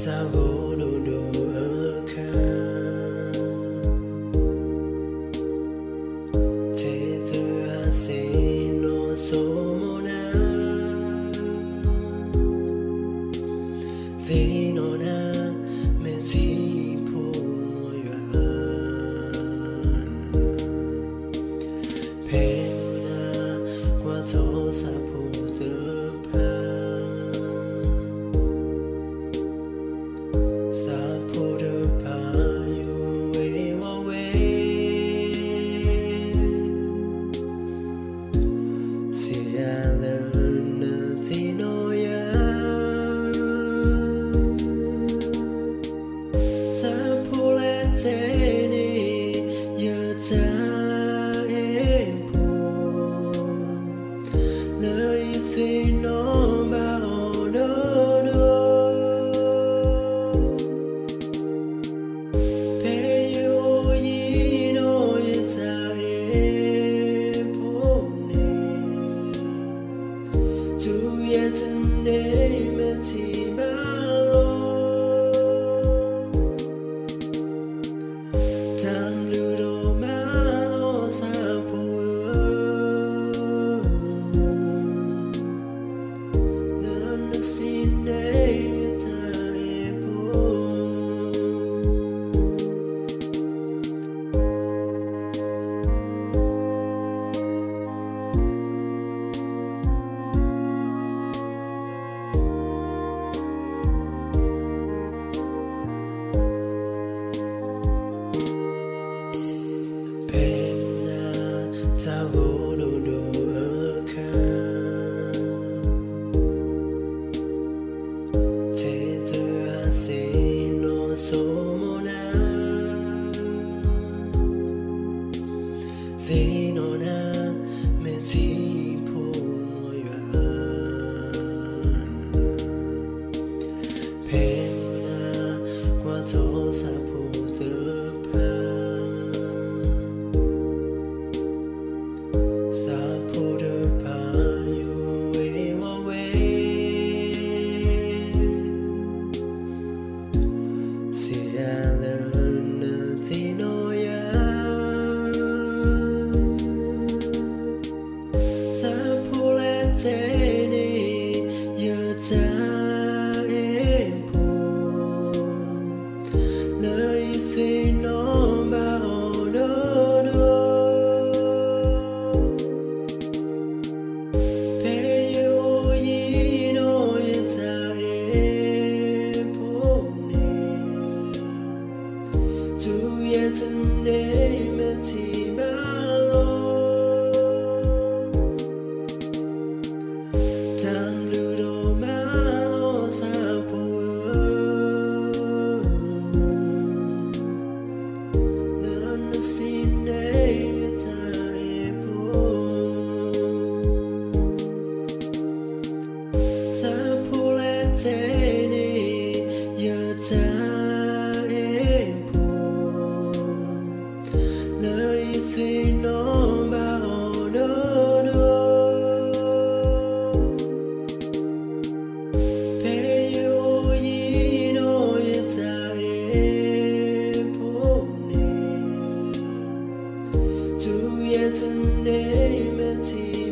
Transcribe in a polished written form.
sao gỗ đồ đồ ở khang thế từ hà sĩ nó số mô na vì nó na mẹ chỉ phụ ngồi gà phê mô na qua thô sa phụ tơ pa sa phụ tơ pa yu we wa we si a learn nothing no ya sa phụ lệ thế ni giờ ta em buồn lời thì nó bao đô đô pe yo yi no ta em buồn tu ye chân để mà chỉ bao Tam lưu đồ má lo sa phụ Lần đã xin để ta em buồn sao gỗ đồ đồ ở khang thế từ hà sĩ nó số mô na vì nó na mẹ chỉ phụ ngồi gà phê mô na qua thô sa phụ tơ pa sa phụ tơ pa yu we wa we si a learn nothing no ya sa phụ lệ thế ni giờ ta em buồn lời thì nó bao đô đô pe yo yi no ta em buồn tu ye chân để mà chỉ bao Tam lưu đồ má lo sa phụ Lần đã xin để ta em buồn sa phụ lệ thế ni giờ ta em buồn lời thì nó bao đô đô pe yo yi no ta em buồn tu ye chân để mà chỉ